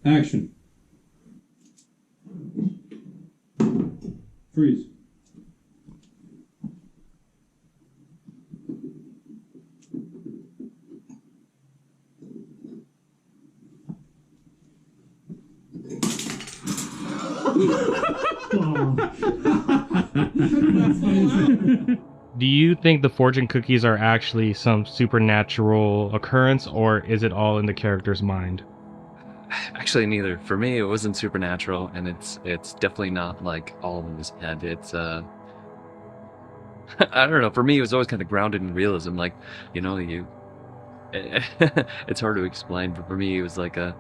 Action. Freeze. Do you think the fortune cookies are actually some supernatural occurrence, or is it all in the character's mind? Actually, neither. For me, it wasn't supernatural, and it's definitely not like all in his head. It's I don't know. For me, it was always kind of grounded in realism. Like, you. It's hard to explain, but for me, it was like a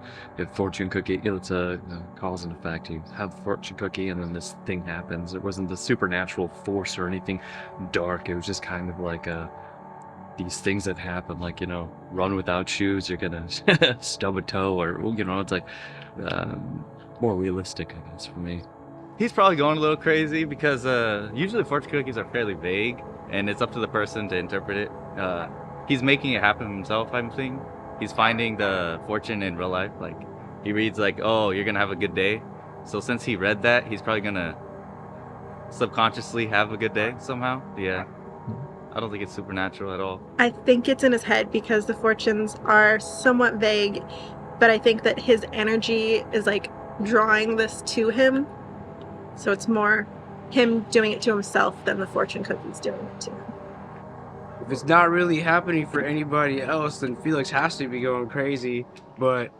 fortune cookie. It's a cause and effect. You have a fortune cookie, and then this thing happens. It wasn't the supernatural force or anything dark. It was just kind of like these things that happen, like, run without shoes, you're gonna stub a toe, or, it's like more realistic, I guess, for me. He's probably going a little crazy because usually fortune cookies are fairly vague, and it's up to the person to interpret it. He's making it happen himself, I'm thinking. He's finding the fortune in real life. Like, he reads like, oh, you're gonna have a good day. So since he read that, he's probably gonna subconsciously have a good day somehow. Yeah. I don't think it's supernatural at all. I think it's in his head because the fortunes are somewhat vague, but I think that his energy is like drawing this to him. So it's more him doing it to himself than the fortune cookies doing it to him. If it's not really happening for anybody else, then Felix has to be going crazy. But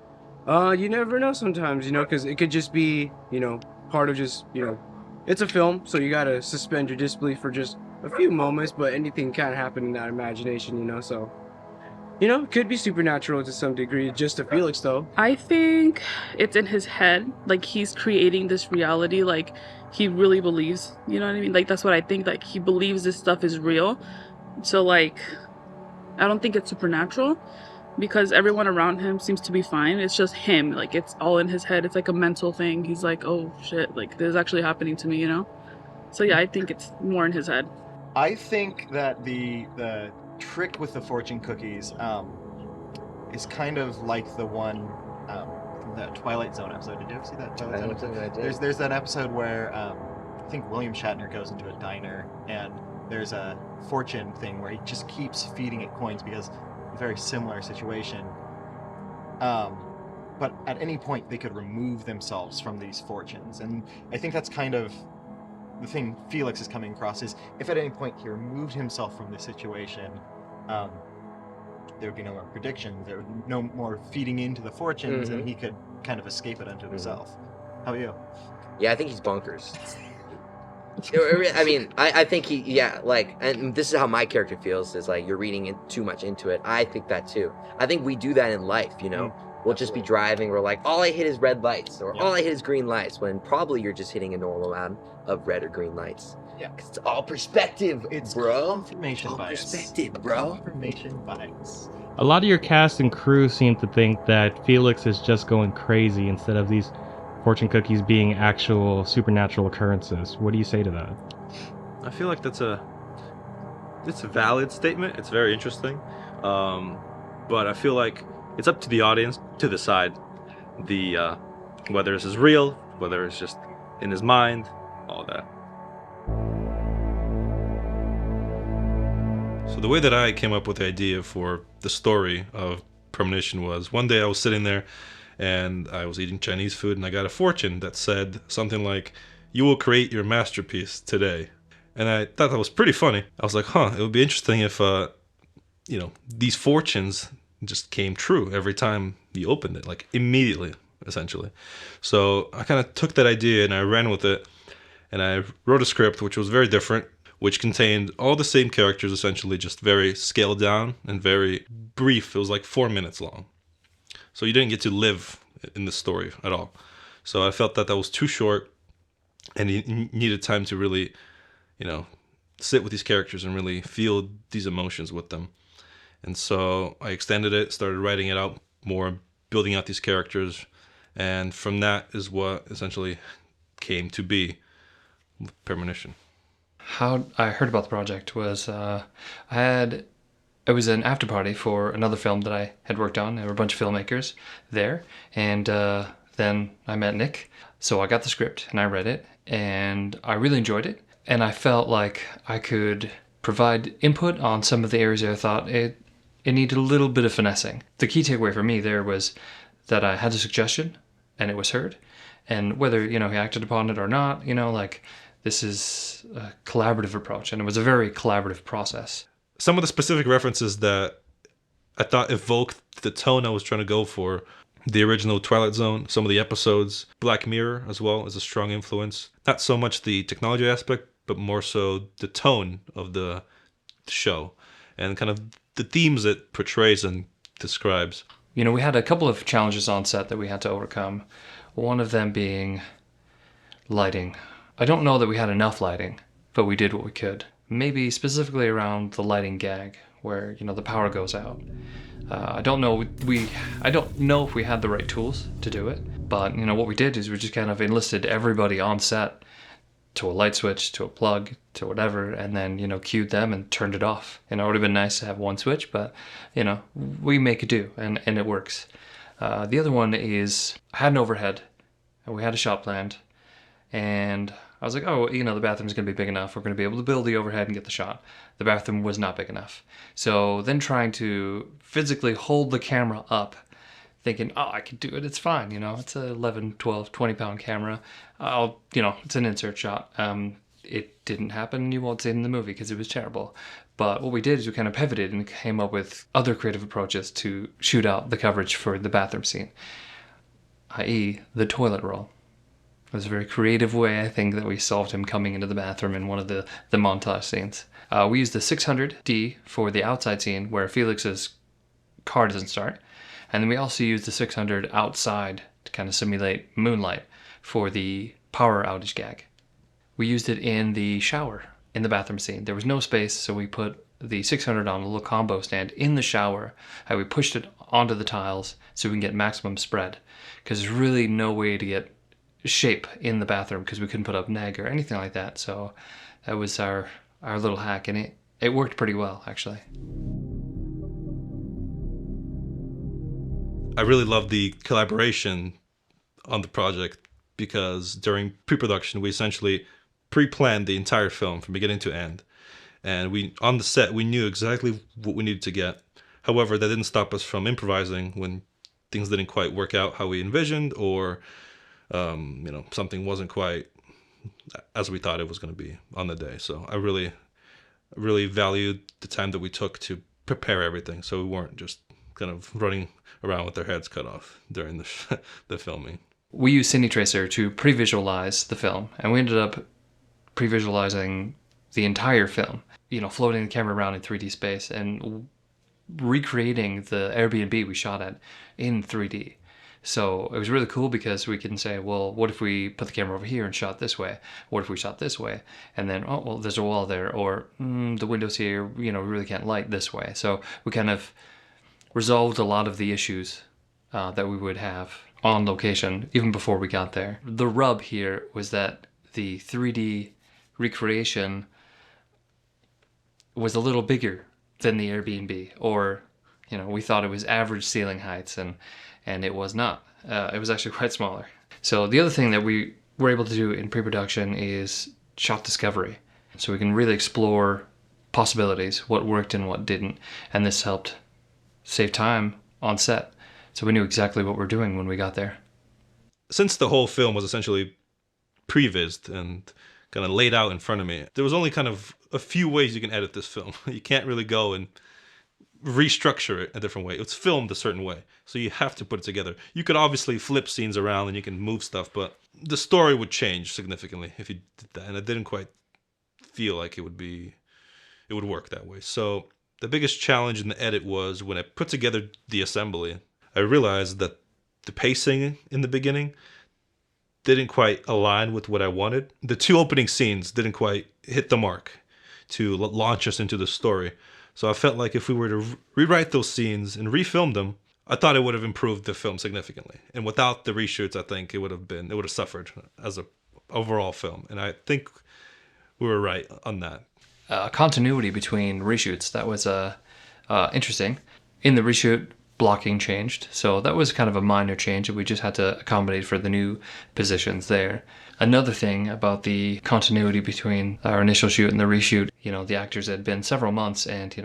you never know sometimes, because it could just be, part of just, it's a film, so you gotta suspend your disbelief for just a few moments, but anything can happen in that imagination, so, it could be supernatural to some degree, just to Felix, though. I think it's in his head, like, he's creating this reality, like, he really believes, you know what I mean? Like, that's what I think, like, he believes this stuff is real. So, like, I don't think it's supernatural because everyone around him seems to be fine. It's just him. Like, it's all in his head. It's like a mental thing. He's like, oh, shit, like, this is actually happening to me, So, yeah, I think it's more in his head. I think that the trick with the fortune cookies is kind of like the one from the Twilight Zone episode. Did you ever see that Twilight Zone episode? There's that episode where I think William Shatner goes into a diner and there's a fortune thing where he just keeps feeding it coins because it's a very similar situation. But at any point they could remove themselves from these fortunes. And I think that's kind of the thing Felix is coming across is if at any point he removed himself from this situation, there would be no more predictions, there would be no more feeding into the fortunes, and he could kind of escape it unto himself. How about you? Yeah, I think he's bonkers. I mean, I think and this is how my character feels, is like, you're reading too much into it. I think that too. I think we do that in life, We'll just be driving, we're like, all I hit is red lights, or all I hit is green lights, when probably you're just hitting a normal amount of red or green lights. Yeah. Because it's all perspective, bro. Confirmation bias. Perspective, bro. Confirmation bias. A lot of your cast and crew seem to think that Felix is just going crazy instead of these fortune cookies being actual supernatural occurrences. What do you say to that? I feel like it's a valid statement. It's very interesting. But I feel like it's up to the audience to decide whether this is real, whether it's just in his mind, all that. So the way that I came up with the idea for the story of Premonition was, one day I was sitting there and I was eating Chinese food and I got a fortune that said something like, "You will create your masterpiece today." And I thought that was pretty funny. I was like, it would be interesting if, these fortunes just came true every time you opened it, like immediately, essentially. So I kind of took that idea and I ran with it, and I wrote a script which was very different, which contained all the same characters, essentially, just very scaled down and very brief. It was like 4 minutes long. So you didn't get to live in the story at all. So I felt that was too short, and you needed time to really, sit with these characters and really feel these emotions with them. And so I extended it, started writing it out more, building out these characters, and from that is what essentially came to be Premonition. How I heard about the project was it was an after party for another film that I had worked on. There were a bunch of filmmakers there, and then I met Nick. So I got the script and I read it, and I really enjoyed it. And I felt like I could provide input on some of the areas that I thought it needed a little bit of finessing. The key takeaway for me there was that I had a suggestion and it was heard. And whether, he acted upon it or not, like, this is a collaborative approach, and it was a very collaborative process. Some of the specific references that I thought evoked the tone I was trying to go for: the original Twilight Zone, some of the episodes, Black Mirror as well is a strong influence. Not so much the technology aspect, but more so the tone of the show and kind of the themes it portrays and describes. We had a couple of challenges on set that we had to overcome. One of them being lighting. I don't know that we had enough lighting, but we did what we could. Maybe specifically around the lighting gag, where the power goes out. I don't know if we had the right tools to do it, but what we did is we just kind of enlisted everybody on set to a light switch, to a plug, to whatever, and then cued them and turned it off. It would have been nice to have one switch, but we make it do, and it works. The other one is I had an overhead, and we had a shot planned. And I was like, oh, the bathroom's going to be big enough. We're going to be able to build the overhead and get the shot. The bathroom was not big enough. So then trying to physically hold the camera up, thinking, oh, I can do it. It's fine. It's a 11, 12, 20-pound camera. It's an insert shot. It didn't happen. You won't see it in the movie because it was terrible. But what we did is we kind of pivoted and came up with other creative approaches to shoot out the coverage for the bathroom scene, i.e. the toilet roll. It was a very creative way, I think, that we solved him coming into the bathroom in one of the montage scenes. We used the 600D for the outside scene where Felix's car doesn't start. And then we also used the 600 outside to kind of simulate moonlight for the power outage gag. We used it in the shower in the bathroom scene. There was no space, so we put the 600 on a little combo stand in the shower, and we pushed it onto the tiles so we can get maximum spread. Because there's really no way to get shape in the bathroom because we couldn't put up neg or anything like that. So that was our little hack, and it worked pretty well, actually. I really love the collaboration on the project because during pre-production we essentially pre-planned the entire film from beginning to end, and on the set we knew exactly what we needed to get. However, that didn't stop us from improvising when things didn't quite work out how we envisioned, or something wasn't quite as we thought it was going to be on the day. So I really valued the time that we took to prepare everything, so we weren't just kind of running around with their heads cut off during the filming. We used Cine Tracer to pre-visualize the film, and we ended up pre-visualizing the entire film, floating the camera around in 3D space and recreating the Airbnb we shot at in 3D. So it was really cool because we can say, well, what if we put the camera over here and shot this way? What if we shot this way? And then, oh, well, there's a wall there, or the windows here, we really can't light this way. So we kind of resolved a lot of the issues that we would have on location even before we got there. The rub here was that the 3D recreation was a little bigger than the Airbnb, or we thought it was average ceiling heights, and it was not. It was actually quite smaller. So the other thing that we were able to do in pre-production is shot discovery. So we can really explore possibilities, what worked and what didn't. And this helped save time on set. So we knew exactly what we were doing when we got there. Since the whole film was essentially prevised and kind of laid out in front of me, there was only kind of a few ways you can edit this film. You can't really go and restructure it a different way. It's filmed a certain way, so you have to put it together. You could obviously flip scenes around and you can move stuff, but the story would change significantly if you did that, and it didn't quite feel like it would work that way. So the biggest challenge in the edit was when I put together the assembly, I realized that the pacing in the beginning didn't quite align with what I wanted. The two opening scenes didn't quite hit the mark to launch us into the story. So I felt like if we were to rewrite those scenes and refilm them, I thought it would have improved the film significantly. And without the reshoots, I think it would have suffered as a overall film. And I think we were right on that. Continuity between reshoots, that was interesting. In the reshoot, blocking changed. So that was kind of a minor change, and we just had to accommodate for the new positions there. Another thing about the continuity between our initial shoot and the reshoot, the actors had been several months, and,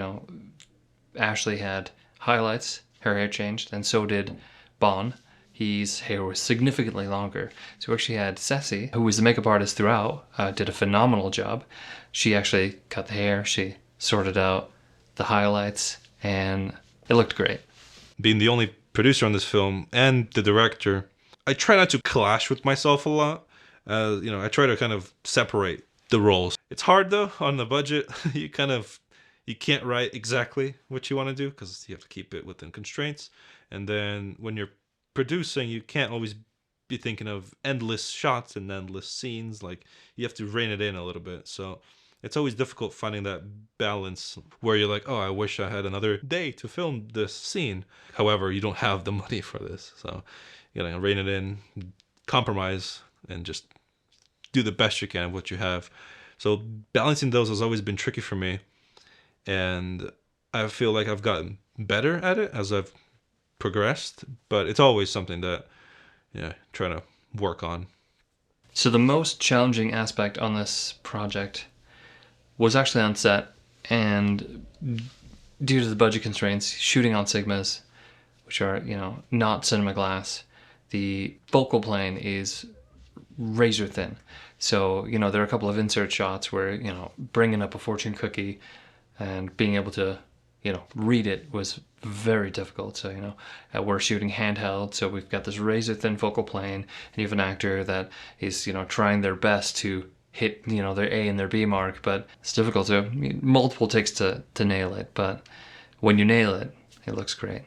Ashley had highlights, her hair changed, and so did Bon. His hair was significantly longer. So we actually had Ceci, who was the makeup artist throughout, did a phenomenal job. She actually cut the hair, she sorted out the highlights, and it looked great. Being the only producer on this film and the director, I try not to clash with myself a lot. I try to kind of separate the roles. It's hard though on the budget. You can't write exactly what you want to do because you have to keep it within constraints. And then when you're producing, you can't always be thinking of endless shots and endless scenes. Like, you have to rein it in a little bit. So it's always difficult finding that balance where you're like, oh, I wish I had another day to film this scene. However, you don't have the money for this. So you gotta rein it in, compromise, and just do the best you can of what you have. So balancing those has always been tricky for me. And I feel like I've gotten better at it as I've progressed, but it's always something that trying to work on. So the most challenging aspect on this project was actually on set, and due to the budget constraints, shooting on Sigmas, which are not cinema glass, the focal plane is razor thin. So there are a couple of insert shots where bringing up a fortune cookie and being able to read it was very difficult. So, we're shooting handheld, so we've got this razor thin focal plane, and you have an actor that is, trying their best to hit, their A and their B mark, but it's difficult to, multiple takes to nail it. But when you nail it, it looks great.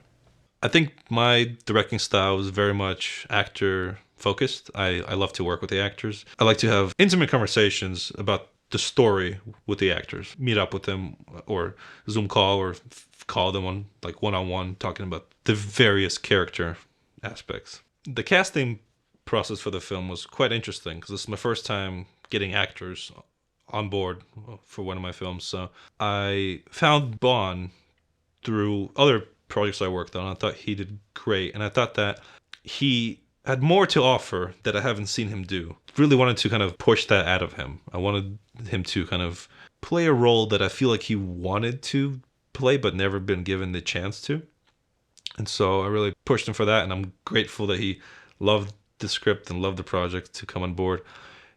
I think my directing style is very much actor focused. I love to work with the actors. I like to have intimate conversations about the story with the actors, meet up with them or Zoom call or call them on like one-on-one, talking about the various character aspects. The casting process for the film was quite interesting because this is my first time getting actors on board for one of my films. So I found Bon through other projects I worked on. I thought he did great, and I thought that he had more to offer that I haven't seen him do. Really wanted to kind of push that out of him. I wanted him to kind of play a role that I feel like he wanted to play but never been given the chance to. And so I really pushed him for that, and I'm grateful that he loved the script and loved the project to come on board.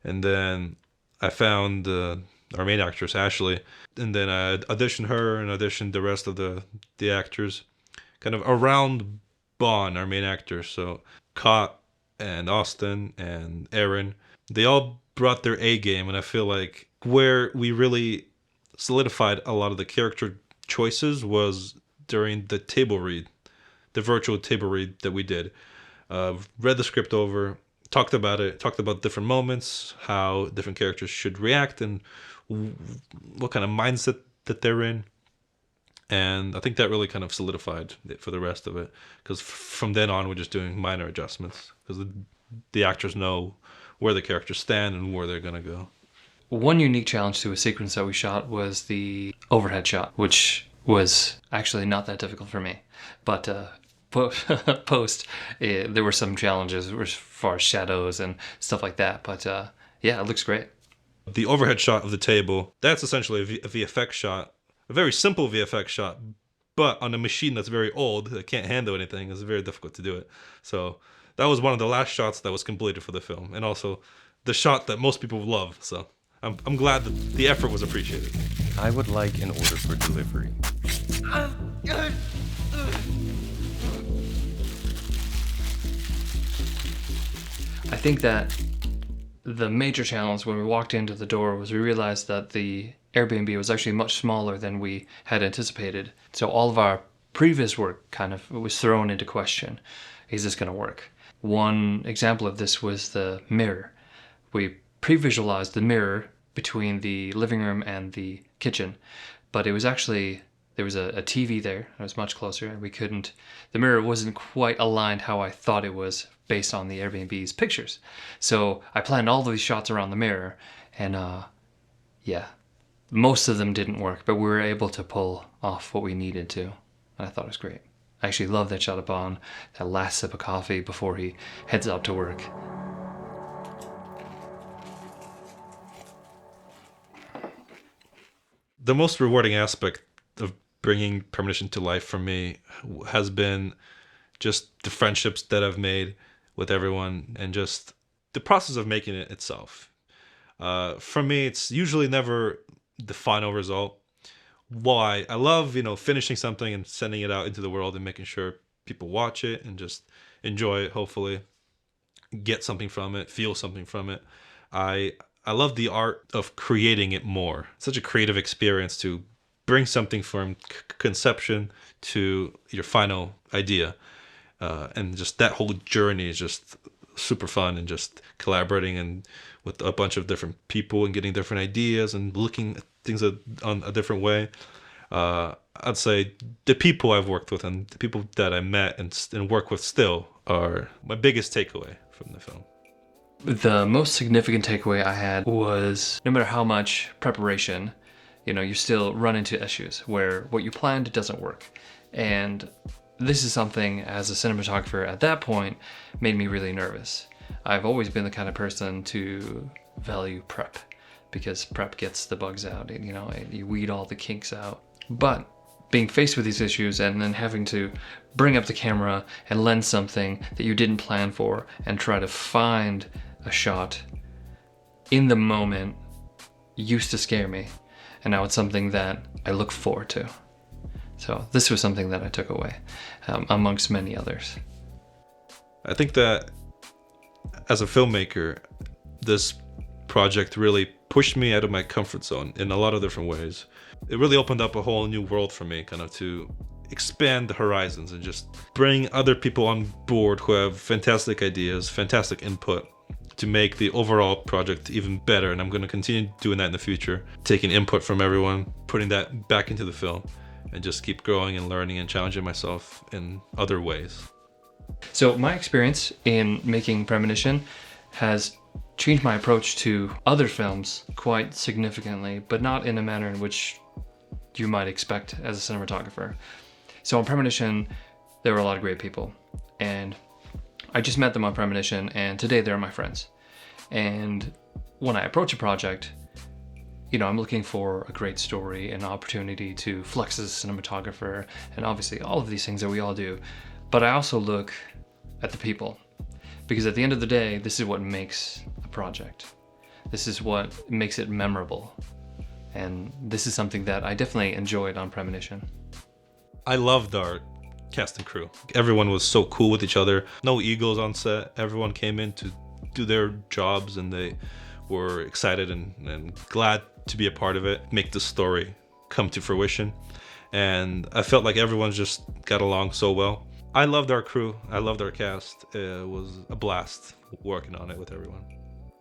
And then I found our main actress, Ashley, and then I auditioned her and auditioned the rest of the actors kind of around Bon, our main actor. So Cott and Austin and Aaron, they all brought their A game, and I feel like where we really solidified a lot of the character choices was during the table read, the virtual table read that we did. Read the script over, talked about it, talked about different moments, how different characters should react, and what kind of mindset that they're in. And I think that really kind of solidified it for the rest of it, because from then on we're just doing minor adjustments because the actors know where the characters stand and where they're going to go. One unique challenge to a sequence that we shot was the overhead shot, which was actually not that difficult for me. But post, there were some challenges as far as shadows and stuff like that. But yeah, it looks great. The overhead shot of the table, that's essentially a VFX shot, a very simple VFX shot, but on a machine that's very old, that can't handle anything, it's very difficult to do it. So that was one of the last shots that was completed for the film, and also the shot that most people love. So I'm glad that the effort was appreciated. I would like an order for delivery. I think that the major challenge when we walked into the door was we realized that the Airbnb was actually much smaller than we had anticipated. So all of our previous work kind of was thrown into question. Is this going to work? One example of this was the mirror. We pre-visualized the mirror between the living room and the kitchen, but it was actually, there was a TV there. It was much closer, and the mirror wasn't quite aligned how I thought it was based on the Airbnb's pictures. So I planned all of these shots around the mirror, and yeah, most of them didn't work, but we were able to pull off what we needed to, and I thought it was great. I actually love that shot upon that last sip of coffee before he heads out to work. The most rewarding aspect of bringing Premonition to life for me has been just the friendships that I've made with everyone and just the process of making it itself. For me, it's usually never the final result. Why? I love, finishing something and sending it out into the world and making sure people watch it and just enjoy it, hopefully. Get something from it, feel something from it. I love the art of creating it more. It's such a creative experience to bring something from conception to your final idea. And just that whole journey is just super fun, and just collaborating and with a bunch of different people and getting different ideas and looking at things on a different way. I'd say the people I've worked with and the people that I met and work with still are my biggest takeaway from the film. The most significant takeaway I had was no matter how much preparation, you still run into issues where what you planned doesn't work. And this is something, as a cinematographer at that point, made me really nervous. I've always been the kind of person to value prep, because prep gets the bugs out, and you weed all the kinks out. But being faced with these issues and then having to bring up the camera and lens something that you didn't plan for and try to find a shot in the moment used to scare me, and now it's something that I look forward to. So this was something that I took away, amongst many others. I think that as a filmmaker, this project really pushed me out of my comfort zone in a lot of different ways. It really opened up a whole new world for me, kind of to expand the horizons and just bring other people on board who have fantastic ideas, fantastic input to make the overall project even better. And I'm going to continue doing that in the future, taking input from everyone, putting that back into the film, and just keep growing and learning and challenging myself in other ways. So my experience in making Premonition has changed my approach to other films quite significantly, but not in a manner in which you might expect as a cinematographer. So on Premonition, there were a lot of great people, and I just met them on Premonition, and today they're my friends. And when I approach a project, I'm looking for a great story, an opportunity to flex as a cinematographer, and obviously all of these things that we all do. But I also look at the people, because at the end of the day, this is what makes a project. This is what makes it memorable. And this is something that I definitely enjoyed on Premonition. I loved our cast and crew. Everyone was so cool with each other. No egos on set. Everyone came in to do their jobs, and they were excited and glad to be a part of it, make the story come to fruition. And I felt like everyone just got along so well. I loved our crew. I loved our cast. It was a blast working on it with everyone.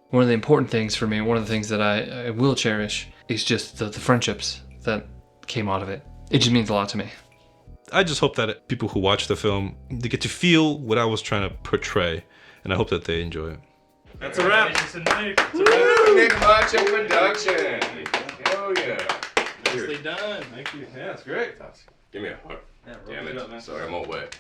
One of the important things for me, one of the things that I will cherish, is just the friendships that came out of it. It just means a lot to me. I just hope that people who watch the film, they get to feel what I was trying to portray, and I hope that they enjoy it. That's a wrap. Nick Marchuk production. Oh yeah. Nicely done. Thank you. Yeah, it's great. Give me a hug. Yeah, Damn it. Sorry, I'm all wet.